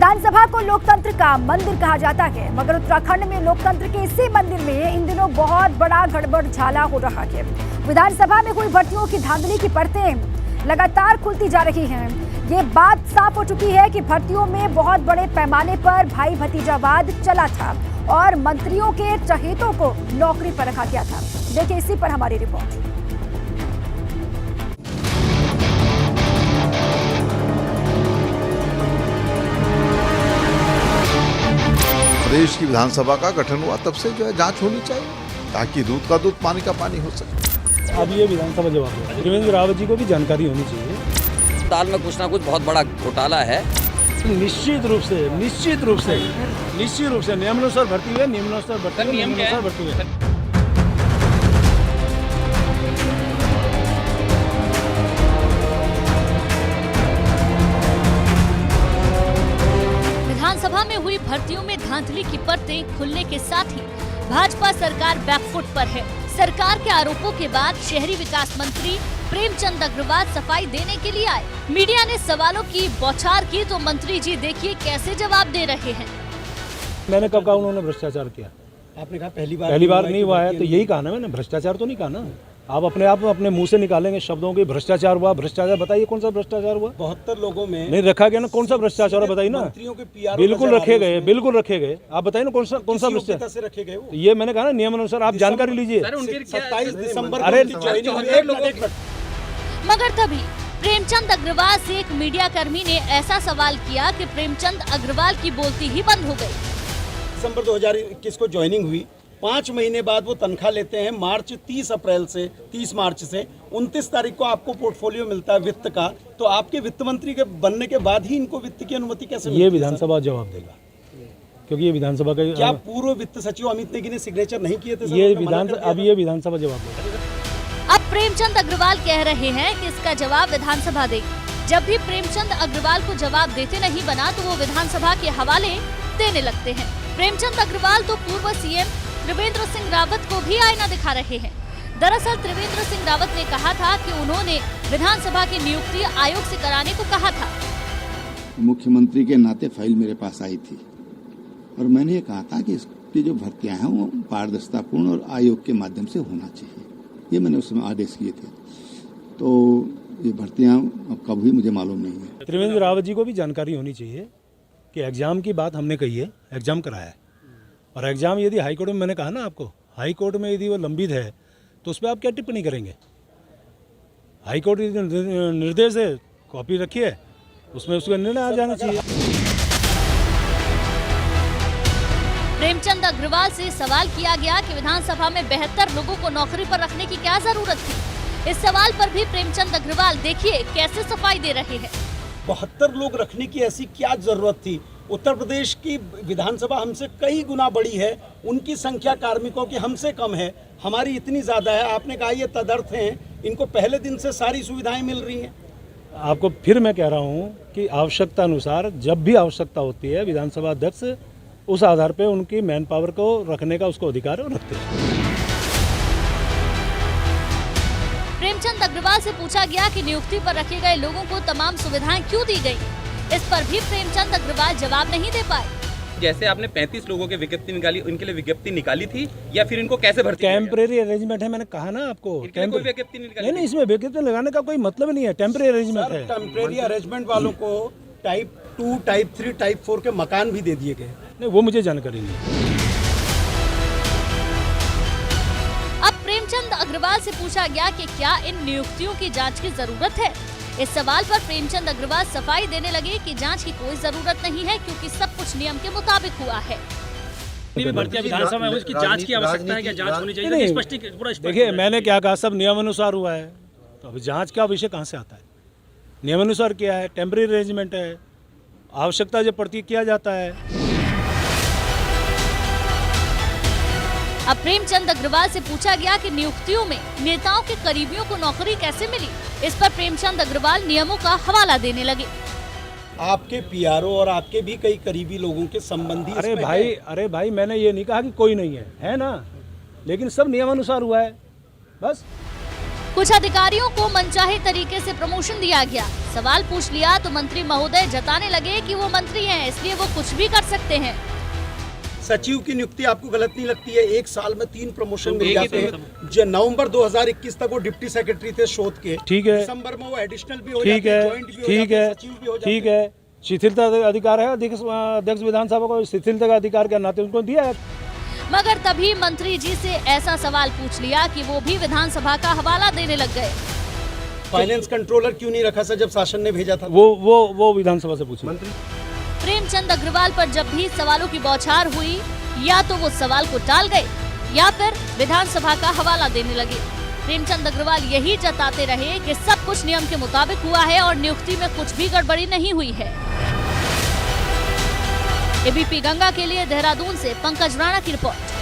विधानसभा को लोकतंत्र का मंदिर कहा जाता है, मगर उत्तराखंड में लोकतंत्र के इसी मंदिर में इन दिनों बहुत बड़ा गड़बड़ झाला हो रहा है। विधानसभा में हुई भर्तियों की धांधली की परतें लगातार खुलती जा रही हैं। ये बात साफ हो चुकी है कि भर्तियों में बहुत बड़े पैमाने पर भाई भतीजावाद चला था और मंत्रियों के चहेतों को नौकरी पर रखा गया था। देखिए इसी पर हमारी रिपोर्ट। प्रदेश की विधानसभा का गठन हुआ तब से जो है जांच होनी चाहिए, ताकि दूध का दूध पानी का पानी हो सके। अब ये विधानसभा जवाब है, त्रिवेंद्र रावत जी को भी जानकारी होनी चाहिए। दाल में कुछ ना कुछ बहुत बड़ा घोटाला है। निश्चित रूप से नियमानुसार भर्ती हुए, नियमानुसार भर्ती हुए। विधानसभा में हुई भर्तियों में धांधली की परतें खुलने के साथ ही भाजपा सरकार बैकफुट पर है। सरकार के आरोपों के बाद शहरी विकास मंत्री प्रेमचंद अग्रवाल सफाई देने के लिए आए। मीडिया ने सवालों की बौछार की तो मंत्री जी देखिए कैसे जवाब दे रहे हैं। मैंने कब कहा उन्होंने भ्रष्टाचार किया? आपने कहा पहली बार नहीं हुआ है, तो यही कहा ना मैंने, भ्रष्टाचार तो नहीं कहा ना। आप अपने मुंह से निकालेंगे शब्दों के भ्रष्टाचार हुआ, भ्रष्टाचार बताइए कौन सा भ्रष्टाचार हुआ? 72 लोगों में नहीं रखा गया ना, कौन सा भ्रष्टाचार है बताइए ना। बिल्कुल रखे गए, आप बताइए ना कौन सा भ्रष्टाचार से रखे गए। ये मैंने कहा ना नियमानुसार आप जानकारी लीजिए। 27 दिसंबर मगर तभी प्रेमचंद अग्रवाल से एक मीडिया कर्मी ने ऐसा सवाल किया कि प्रेमचंद अग्रवाल की बोलती ही बंद हो गई। दिसंबर 2021 को ज्वाइनिंग हुई, 5 महीने बाद वो तनख्वाह लेते हैं। 30 मार्च से 29 तारीख को आपको पोर्टफोलियो मिलता है वित्त का। तो आपके वित्त मंत्री के बनने के बाद ही इनको वित्त की अनुमति कैसे मिलती है? ये विधानसभा जवाब देगा, क्योंकि ये विधानसभा का क्या पूर्व वित्त सचिव अमित नेगी ने सिग्नेचर नहीं किए थे? ये विधानसभा जवाब देगा। अब प्रेमचंद अग्रवाल कह रहे हैं कि इसका जवाब विधानसभा देगी। जब भी प्रेमचंद अग्रवाल को जवाब देते नहीं बना तो वो विधानसभा के हवाले देने लगते हैं। प्रेमचंद अग्रवाल तो पूर्व सीएम त्रिवेंद्र सिंह रावत को भी आईना दिखा रहे हैं। दरअसल त्रिवेंद्र सिंह रावत ने कहा था कि उन्होंने विधानसभा की नियुक्ति आयोग से कराने को कहा था। मुख्यमंत्री के नाते फाइल मेरे पास आई थी और मैंने ये कहा था कि इसकी जो भर्तियां हैं वो पारदर्शितापूर्ण और आयोग के माध्यम से होना चाहिए। ये मैंने उस समय आदेश किए थे। तो ये भर्तियां अब कब हुई मुझे मालूम नहीं है। त्रिवेंद्र रावत जी को भी जानकारी होनी चाहिए कि एग्जाम की बात हमने कही है, एग्जाम कराया है। और एग्जाम यदि हाईकोर्ट में, मैंने कहा ना आपको, हाईकोर्ट में यदि वो लंबित है तो उस पर आप क्या टिप्पणी करेंगे? हाईकोर्ट निर्देश है, कॉपी रखिए, उसमें उसका निर्णय आ जाना चाहिए। प्रेमचंद अग्रवाल से सवाल किया गया कि विधानसभा में 72 लोगों को नौकरी पर रखने की क्या जरूरत थी। इस सवाल पर भी प्रेमचंद अग्रवाल देखिए कैसे सफाई दे रहे हैं। 72 लोग रखने की ऐसी क्या जरूरत थी? उत्तर प्रदेश की विधानसभा हमसे कई गुना बड़ी है, उनकी संख्या कार्मिकों की हमसे कम है, हमारी इतनी ज्यादा है। आपने कहा ये तदर्थ हैं, इनको पहले दिन से सारी सुविधाएं मिल रही हैं। आपको फिर मैं कह रहा हूं कि आवश्यकता अनुसार जब भी आवश्यकता होती है विधानसभा अध्यक्ष उस आधार पे उनकी मैन पावर को रखने का उसको अधिकार रखते हैं। प्रेमचंद अग्रवाल से पूछा गया कि नियुक्ति पर रखे गए लोगों को तमाम सुविधाएं क्यों दी गई। इस पर भी प्रेमचंद अग्रवाल जवाब नहीं दे पाए। जैसे आपने 35 लोगों की विज्ञप्ति निकाली, उनके लिए विज्ञप्ति निकाली थी या फिर इनको कैसे भर्ती? टेम्परेरी अरेंजमेंट है, मैंने कहा ना आपको। कोई विज्ञप्ति नहीं, इसमें विज्ञप्ति लगाने का कोई मतलब नहीं है। टेम्परेरी अरेंजमेंट है। टेम्परेरी अरेंजमेंट वालों को टाइप 2, टाइप 3, टाइप 4 के मकान भी दे दिए गए। नहीं, वो मुझे जानकारी नहीं। अब प्रेमचंद अग्रवाल से पूछा गया कि क्या इन नियुक्तियों की जांच की जरूरत है। इस सवाल पर प्रेमचंद अग्रवाल सफाई देने लगे कि जांच की कोई जरूरत नहीं है, क्योंकि सब कुछ नियम के मुताबिक हुआ है। विधानसभा में उसकी जांच की आवश्यकता है, क्या जांच होनी चाहिए? देखिए मैंने क्या कहा, सब नियमानुसार हुआ है, तो अभी जांच का विषय कहाँ से आता है? नियमानुसार किया है, टेम्परेरी अरेंजमेंट है, आवश्यकता जब पड़ती किया जाता है। अब प्रेमचंद अग्रवाल से पूछा गया कि नियुक्तियों में नेताओं के करीबियों को नौकरी कैसे मिली। इस पर प्रेमचंद अग्रवाल नियमों का हवाला देने लगे। आपके पीआरओ और आपके भी कई करीबी लोगों के संबंधी। अरे भाई मैंने ये नहीं कहा कि कोई नहीं है ना, लेकिन सब नियमानुसार हुआ है बस। कुछ अधिकारियों को मनचाहे तरीके से प्रमोशन दिया गया। सवाल पूछ लिया तो मंत्री महोदय जताने लगे कि वो मंत्री हैं, इसलिए वो कुछ भी कर सकते हैं। सचिव की नियुक्ति आपको गलत नहीं लगती है? एक साल में 3 प्रमोशन मिल जाते हैं। नवंबर 2021 तक वो डिप्टी सेक्रेटरी थे शोध के, ठीक है, दिसंबर में वो एडिशनल भी हो ठीक जाते हैं, है, जॉइंट भी हो ठीक जाते हैं, है, सचिव भी हो जाते हैं। ठीक है। शिथिलता अधिकार है अध्यक्ष विधानसभा को, शिथिलता का अधिकार के नाते उनको दिया है। मगर तभी मंत्री जी से ऐसा सवाल पूछ लिया कि वो भी विधानसभा का हवाला देने लग गए। फाइनेंस कंट्रोलर क्यों नहीं रखा सर जब शासन ने भेजा था? वो विधानसभा से पूछे। प्रेमचंद अग्रवाल पर जब भी सवालों की बौछार हुई, या तो वो सवाल को टाल गए या फिर विधानसभा का हवाला देने लगे। प्रेमचंद अग्रवाल यही जताते रहे कि सब कुछ नियम के मुताबिक हुआ है और नियुक्ति में कुछ भी गड़बड़ी नहीं हुई है। एबीपी गंगा के लिए देहरादून से पंकज राणा की रिपोर्ट।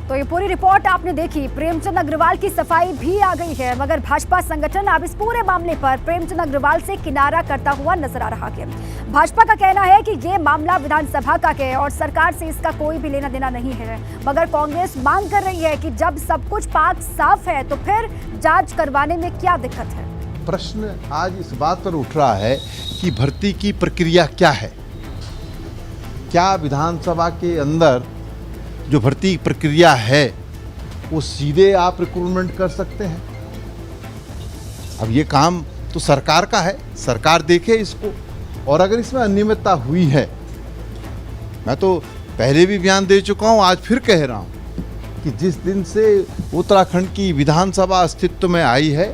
तो ये पूरी रिपोर्ट आपने देखी। प्रेमचंद अग्रवाल की सफाई भी आ गई है, मगर भाजपा संगठन अब इस पूरे मामले पर प्रेमचंद अग्रवाल से किनारा करता हुआ नजर आ रहा है। भाजपा का कहना है कि ये मामला विधानसभा का है और सरकार से इसका कोई भी लेना देना नहीं है, मगर कांग्रेस मांग कर रही है कि जब सब कुछ पाक साफ है तो फिर जांच करवाने में क्या दिक्कत है। प्रश्न आज इस बात पर उठ रहा है कि भर्ती की प्रक्रिया क्या है। क्या विधानसभा के अंदर जो भर्ती प्रक्रिया है वो सीधे आप रिक्रूटमेंट कर सकते हैं? अब ये काम तो सरकार का है, सरकार देखे इसको, और अगर इसमें अनियमितता हुई है, मैं तो पहले भी बयान दे चुका हूँ, आज फिर कह रहा हूँ कि जिस दिन से उत्तराखंड की विधानसभा अस्तित्व में आई है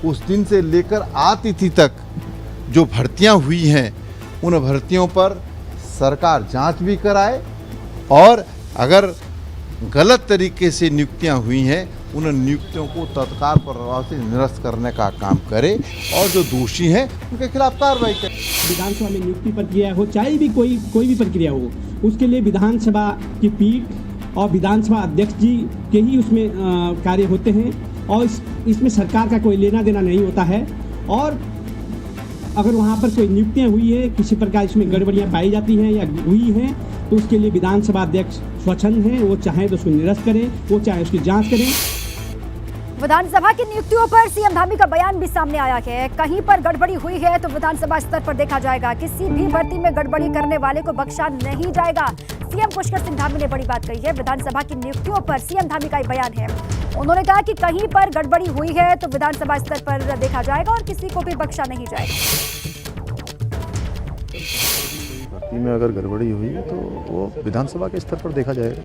उस दिन से लेकर आतिथि तक जो भर्तियां हुई हैं उन भर्तियों पर सरकार जांच भी कराए, और अगर गलत तरीके से नियुक्तियां हुई हैं उन नियुक्तियों को तत्काल प्रभाव से निरस्त करने का काम करे, और जो दोषी हैं उनके खिलाफ कार्रवाई करे। विधानसभा में नियुक्ति प्रक्रिया हो, चाहे भी कोई भी प्रक्रिया हो, उसके लिए विधानसभा की पीठ और विधानसभा अध्यक्ष जी के ही उसमें कार्य होते हैं, और इसमें सरकार का कोई लेना देना नहीं होता है। और अगर वहाँ पर कोई नियुक्तियाँ हुई है, किसी प्रकार इसमें गड़बड़ियाँ पाई जाती हैं या हुई हैं, तो उसके लिए विधानसभा अध्यक्ष स्वच्छंद हैं, वो चाहे तो उसको निरस्त करें, वो चाहे उसकी जांच करें। विधानसभा की नियुक्तियों पर सीएम धामी का बयान भी सामने आया है। कहीं पर गड़बड़ी हुई है तो विधानसभा स्तर पर देखा जाएगा, किसी भी भर्ती में गड़बड़ी करने वाले को बख्शा नहीं जाएगा। सीएम पुष्कर सिंह धामी ने बड़ी बात कही है। विधानसभा की नियुक्तियों पर सीएम धामी का बयान है। उन्होंने कहा कि कहीं पर गड़बड़ी हुई है तो विधानसभा स्तर पर देखा जाएगा और किसी को भी बख्शा नहीं जाएगा। भर्ती में अगर गड़बड़ी हुई है तो वो विधानसभा के स्तर पर देखा जाएगा।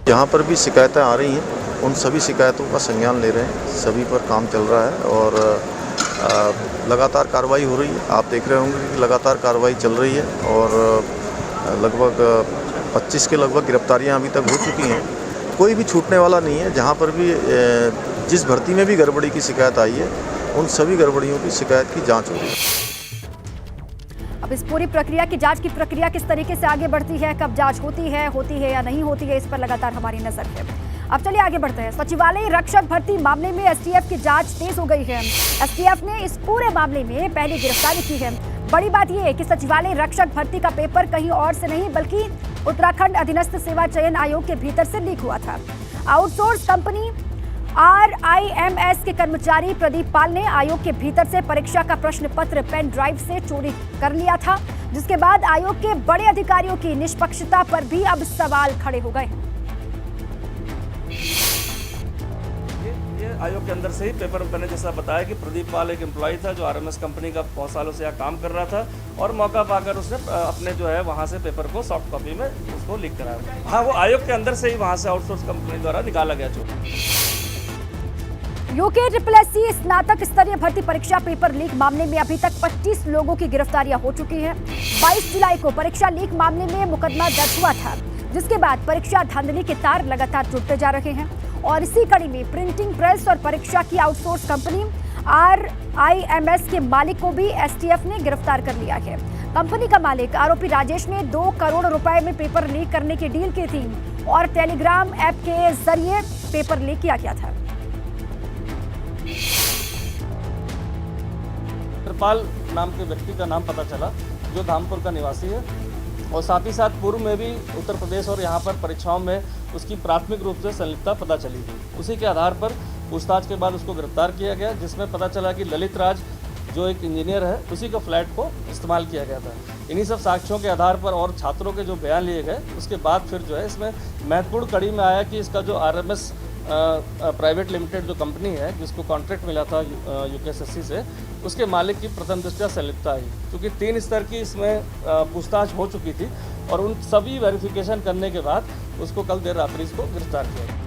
जहाँ पर भी शिकायतें आ रही हैं उन सभी शिकायतों का संज्ञान ले रहे हैं, सभी पर काम चल रहा है और लगातार कार्रवाई हो रही है। आप देख रहे होंगे कि लगातार कार्रवाई चल रही है और लगभग 25 के लगभग गिरफ्तारियां अभी तक हो चुकी हैं। कोई भी छूटने वाला नहीं है। जहाँ पर भी जिस भर्ती में भी गड़बड़ी की शिकायत आई है उन सभी गड़बड़ियों की शिकायत की जाँच हो रही है। अब इस पूरी प्रक्रिया की जांच की प्रक्रिया किस तरीके से आगे बढ़ती है, कब जांच होती है या नहीं होती है, इस पर लगातार हमारी नजर है। अब चलिए आगे बढ़ते हैं। सचिवालय रक्षक भर्ती मामले में एसटीएफ की जांच तेज हो गई है। एसटीएफ ने इस पूरे मामले में पहली गिरफ्तारी की है। बड़ी बात यह है कि सचिवालय रक्षक भर्ती का पेपर कहीं और से नहीं बल्कि उत्तराखंड अधीनस्थ सेवा चयन आयोग के भीतर से लीक हुआ था। आउटसोर्स कंपनी RIMS के कर्मचारी प्रदीप पाल ने आयोग के भीतर से परीक्षा का प्रश्न पत्र पेन ड्राइव से चोरी कर लिया था, जिसके बाद आयोग के बड़े अधिकारियों की निष्पक्षता पर भी अब सवाल खड़े हो गए। ये आयोग के अंदर से ही पेपर मैंने जैसा बताया कि प्रदीप पाल एक एम्प्लॉय था जो RMS कंपनी का बहुत सालों से यहाँ काम कर रहा था और मौका पाकर उसने अपने जो है वहाँ से पेपर को सॉफ्ट कॉपी में उसको लीक कराया। हाँ, वो आयोग के अंदर से ही वहाँ से आउटसोर्स कंपनी द्वारा निकाला गया। जो UKSSC स्नातक स्तरीय भर्ती परीक्षा पेपर लीक मामले में अभी तक 25 लोगों की गिरफ्तारियां हो चुकी हैं। 22 जुलाई को परीक्षा लीक मामले में मुकदमा दर्ज हुआ था, जिसके बाद परीक्षा धांधली के तार लगातार जुड़ते जा रहे हैं और इसी कड़ी में प्रिंटिंग प्रेस और परीक्षा की आउटसोर्स कंपनी RIMS के मालिक को भी STF ने गिरफ्तार कर लिया है। कंपनी का मालिक आरोपी राजेश ने 2 करोड़ रुपए में पेपर लीक करने की डील की थी और टेलीग्राम ऐप के जरिए पेपर लीक किया गया था। कृपाल नाम के व्यक्ति का नाम पता चला जो धामपुर का निवासी है और साथ ही साथ पूर्व में भी उत्तर प्रदेश और यहाँ पर परीक्षाओं में उसकी प्राथमिक रूप से संलिप्तता पता चली थी। उसी के आधार पर पूछताछ के बाद उसको गिरफ्तार किया गया, जिसमें पता चला कि ललित राज जो एक इंजीनियर है उसी का फ्लैट को इस्तेमाल किया गया था। इन्हीं सब साक्ष्यों के आधार पर और छात्रों के जो बयान लिए गए, उसके बाद फिर जो है इसमें महत्वपूर्ण कड़ी में आया कि इसका जो RMS प्राइवेट लिमिटेड जो कंपनी है जिसको कॉन्ट्रैक्ट मिला था UKSSC से, उसके मालिक की प्रथम दृष्टया संलिप्तता आई, क्योंकि 3 स्तर की इसमें पूछताछ हो चुकी थी और उन सभी वेरिफिकेशन करने के बाद उसको कल देर रात्रि इसको गिरफ्तार किया गया।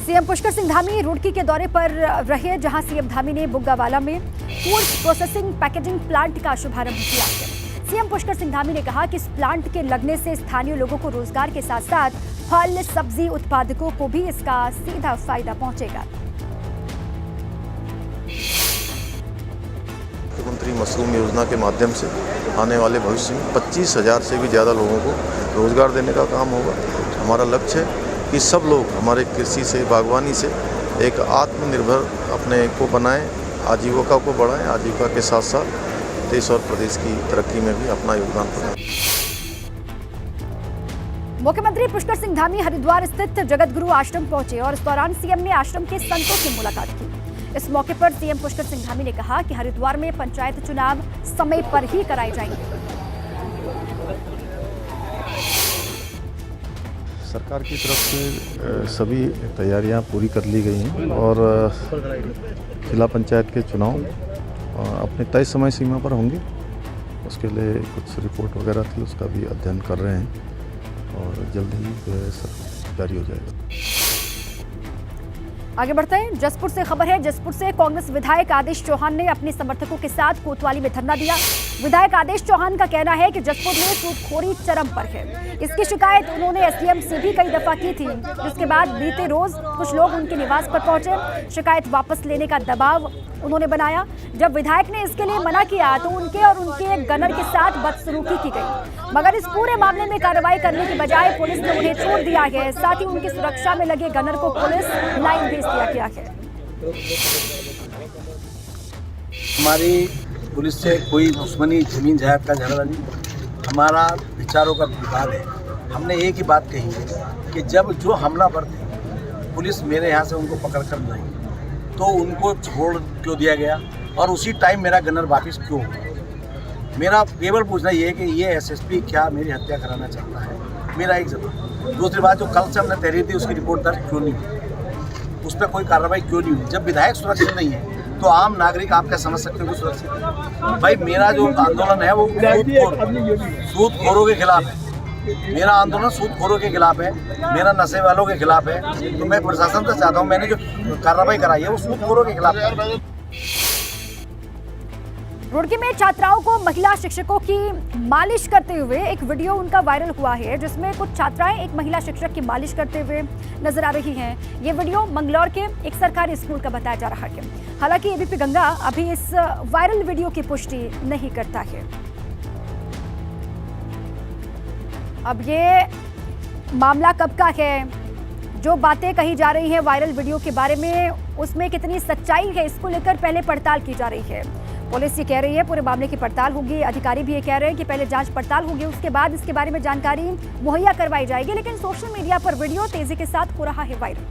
सीएम पुष्कर सिंह धामी रुड़की के दौरे पर रहे, जहां सीएम धामी ने बुग्गावाला में फूड प्रोसेसिंग पैकेजिंग प्लांट का शुभारंभ किया। सीएम पुष्कर सिंह धामी ने कहा कि इस प्लांट के लगने से स्थानीय लोगों को रोजगार के साथ साथ फल सब्जी उत्पादकों को भी इसका सीधा फायदा पहुंचेगा। मुख्यमंत्री मशरूम योजना के माध्यम से आने वाले भविष्य में 25,000 से भी ज़्यादा लोगों को रोजगार देने का काम होगा। हमारा लक्ष्य है कि सब लोग हमारे कृषि से, बागवानी से एक आत्मनिर्भर अपने को बनाएं, आजीविका को बढ़ाएं, आजीविका के साथ साथ देश और प्रदेश की तरक्की में भी अपना योगदान दें। मुख्यमंत्री पुष्कर सिंह धामी हरिद्वार स्थित जगत गुरु आश्रम पहुंचे और इस दौरान सीएम ने आश्रम के संतों से मुलाकात की। इस मौके पर सीएम पुष्कर सिंह धामी ने कहा कि हरिद्वार में पंचायत चुनाव समय पर ही कराए जाएंगे। सरकार की तरफ से सभी तैयारियां पूरी कर ली गई हैं और जिला पंचायत के चुनाव अपने तय समय सीमा पर होंगे। उसके लिए कुछ रिपोर्ट वगैरह थी, उसका भी अध्ययन कर रहे हैं और जल्द ही सब जारी हो जाएगा। आगे बढ़ते हैं। जसपुर से खबर है। जसपुर से कांग्रेस विधायक आदेश चौहान ने अपने समर्थकों के साथ कोतवाली में धरना दिया। विधायक आदेश चौहान का कहना है कि जसपुर में सूदखोरी चरम पर है। इसकी शिकायत उन्होंने एसडीएम से भी कई दफा की थी, जिसके बाद बीते रोज कुछ लोग उनके निवास पर पहुंचे। शिकायत वापस लेने का दबाव उन्होंने बनाया। जब विधायक ने इसके लिए मना किया तो उनके और उनके गनर के साथ बदसलूकी की गई, मगर इस पूरे मामले में कार्रवाई करने की बजाय पुलिस ने उन्हें छोड़ दिया है। साथ ही उनकी सुरक्षा में लगे गनर को पुलिस लाइन भेज दिया गया है। हमारी पुलिस से कोई दुश्मनी, जमीन जायदाद का झगड़ा नहीं, हमारा विचारों का विवाद है। हमने एक ही बात कही है कि जब जो हमलावर थे पुलिस मेरे यहाँ से उनको पकड़ कर लाई तो उनको छोड़ क्यों दिया गया और उसी टाइम मेरा गनर वापस क्यों हुआ। मेरा केवल पूछना ये है कि ये एसएसपी क्या मेरी हत्या कराना चाहता है, मेरा एक जवाब। दूसरी बात, जो कल से हमने तहरीर दी उसकी रिपोर्ट दर्ज क्यों नहीं हुई, उस पर कोई कार्रवाई क्यों नहीं हुई। जब विधायक सुरक्षित नहीं है तो आम नागरिक आप क्या समझ सकते हो सुरक्षित है? भाई मेरा जो आंदोलन है वो सूदखोरों के खिलाफ है। मेरा आंदोलन सूदखोरों के खिलाफ है, मेरा नशे वालों के खिलाफ है। तो मैं प्रशासन से चाहता हूँ, मैंने जो कार्रवाई कराई है वो सूदखोरों के खिलाफ है। रुड़की में छात्राओं को महिला शिक्षकों की मालिश करते हुए एक वीडियो उनका वायरल हुआ है, जिसमें कुछ छात्राएं एक महिला शिक्षक की मालिश करते हुए नजर आ रही हैं। ये वीडियो मंगलौर के एक सरकारी स्कूल का बताया जा रहा है। हालांकि एबीपी गंगा अभी इस वायरल वीडियो की पुष्टि नहीं करता है। अब ये मामला कब का है, जो बातें कही जा रही हैं वायरल वीडियो के बारे में, उसमें कितनी सच्चाई है, इसको लेकर पहले पड़ताल की जा रही है। पुलिस ये कह रही है पूरे मामले की पड़ताल होगी। अधिकारी भी ये कह रहे हैं कि पहले जांच पड़ताल होगी, उसके बाद इसके बारे में जानकारी मुहैया करवाई जाएगी। लेकिन सोशल मीडिया पर वीडियो तेजी के साथ हो रहा है वायरल।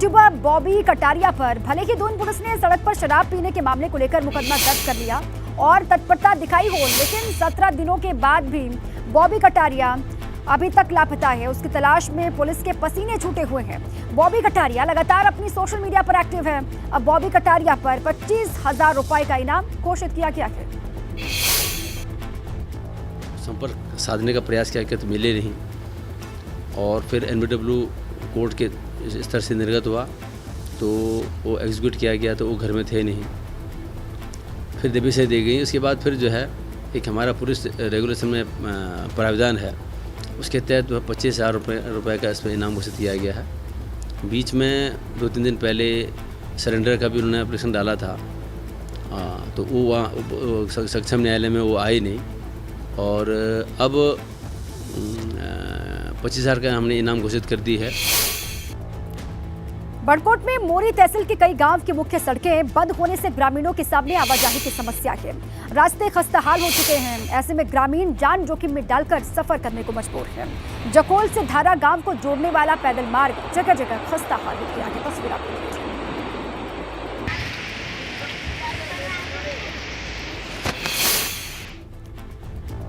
सुबह बॉबी कटारिया पर भले ही दून पुलिस ने सड़क पर शराब पीने के मामले को लेकर मुकदमा दर्ज कर लिया और तत्परता दिखाई हो, लेकिन 17 दिनों के बाद भी बॉबी कटारिया अभी तक लापता है। उसकी तलाश में पुलिस के पसीने छूटे हुए हैं। बॉबी कटारिया लगातार अपनी सोशल मीडिया पर एक्टिव है। अब बॉबी कटारिया पर 25,000 रुपए का इनाम घोषित किया गया है। संपर्क साधने का प्रयास किया तो मिले नहीं और फिर एनबीडब्ल्यू कोर्ट के स्तर से निर्गत हुआ तो वो एग्जीक्यूट किया गया तो वो घर में थे नहीं, फिर देवी से दी गई। उसके बाद फिर जो है एक हमारा पुलिस रेगुलेशन में प्रावधान है, उसके तहत 25,000 रुपये का इसमें इनाम घोषित किया गया है। बीच में 2-3 दिन पहले सरेंडर का भी उन्होंने एप्लीकेशन डाला था, तो वो वहाँ सक्षम न्यायालय में वो आए नहीं और अब 25,000 का हमने इनाम घोषित कर दी है। बड़कोट में मोरी तहसील के कई गांव की मुख्य सड़कें बंद होने से ग्रामीणों के सामने आवाजाही की समस्या है। रास्ते खस्ताहाल हो चुके हैं। ऐसे में ग्रामीण जान जोखिम में डालकर सफर करने को मजबूर है। जकोल से धारा गांव को जोड़ने वाला पैदल मार्ग जगह जगह खस्ताहाल हो गया है। तस्वीर आपको दिखाई।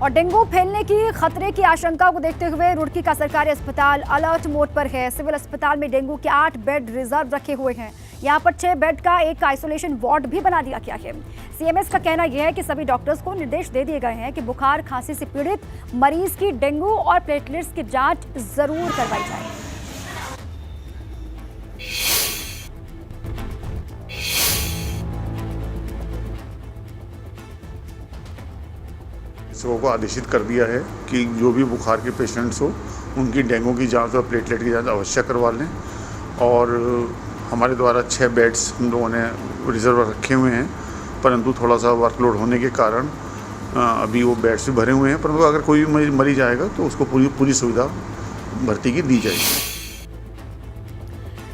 और डेंगू फैलने की खतरे की आशंका को देखते हुए रुड़की का सरकारी अस्पताल अलर्ट मोड पर है। सिविल अस्पताल में डेंगू के 8 बेड रिजर्व रखे हुए हैं। यहां पर 6 बेड का एक आइसोलेशन वार्ड भी बना दिया गया है। सीएमएस का कहना यह है कि सभी डॉक्टर्स को निर्देश दे दिए गए हैं कि बुखार खांसी से पीड़ित मरीज की डेंगू और प्लेटलेट्स की जांच जरूर करवाई जाए। चिकित्सकों को आदेशित कर दिया है कि जो भी बुखार के पेशेंट्स हो उनकी डेंगू की जांच और प्लेटलेट की जांच अवश्य करवा लें। और हमारे द्वारा 6 बेड्स हम लोगों ने रिजर्व रखे हुए हैं, परंतु थोड़ा सा वर्कलोड होने के कारण अभी वो बेड्स भी भरे हुए हैं। परंतु अगर कोई मरीज आएगा तो उसको पूरी सुविधा भर्ती की दी जाएगी।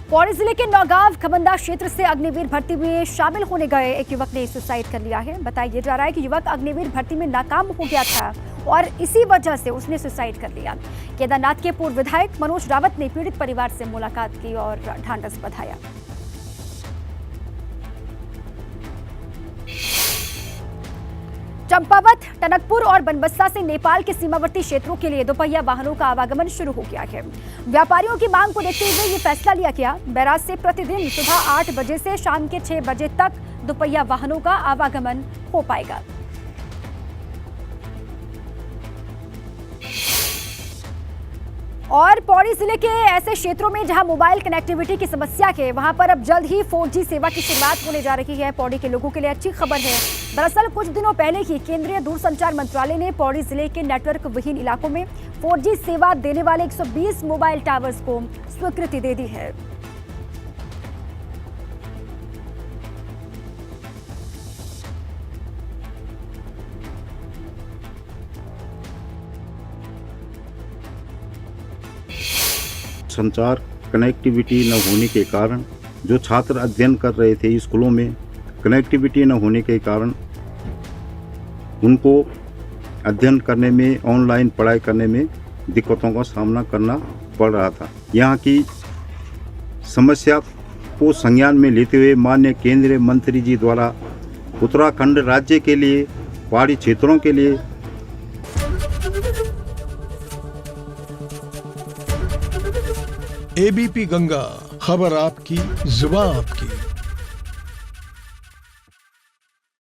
पौड़ी जिले के नौगांव खबंदा क्षेत्र से अग्निवीर भर्ती में शामिल होने गए एक युवक ने सुसाइड कर लिया है। बताया जा रहा है कि युवक अग्निवीर भर्ती में नाकाम हो गया था और इसी वजह से उसने सुसाइड कर लिया। केदारनाथ के पूर्व विधायक मनोज रावत ने पीड़ित परिवार से मुलाकात की और ढांढस बंधाया। चंपावत, टनकपुर और बनबस्सा से नेपाल के सीमावर्ती क्षेत्रों के लिए दोपहिया वाहनों का आवागमन शुरू हो गया है। व्यापारियों की मांग को देखते हुए ये फैसला लिया गया। बैराज से प्रतिदिन सुबह 8 बजे से शाम के 6 बजे तक दोपहिया वाहनों का आवागमन हो पाएगा। और पौड़ी जिले के ऐसे क्षेत्रों में जहां मोबाइल कनेक्टिविटी की समस्या है, वहां पर अब जल्द ही 4G सेवा की शुरुआत होने जा रही है। पौड़ी के लोगों के लिए अच्छी खबर है। दरअसल कुछ दिनों पहले ही केंद्रीय दूरसंचार मंत्रालय ने पौड़ी जिले के नेटवर्क विहीन इलाकों में 4G सेवा देने वाले 120 मोबाइल टावर्स को स्वीकृति दे दी है। संचार कनेक्टिविटी न होने के कारण जो छात्र अध्ययन कर रहे थे स्कूलों में, कनेक्टिविटी न होने के कारण उनको अध्ययन करने में, ऑनलाइन पढ़ाई करने में दिक्कतों का सामना करना पड़ रहा था। यहाँ की समस्या को संज्ञान में लेते हुए माननीय केंद्रीय मंत्री जी द्वारा उत्तराखंड राज्य के लिए, पहाड़ी क्षेत्रों के लिए एबीपी गंगा, खबर आपकी, जुबान आपकी।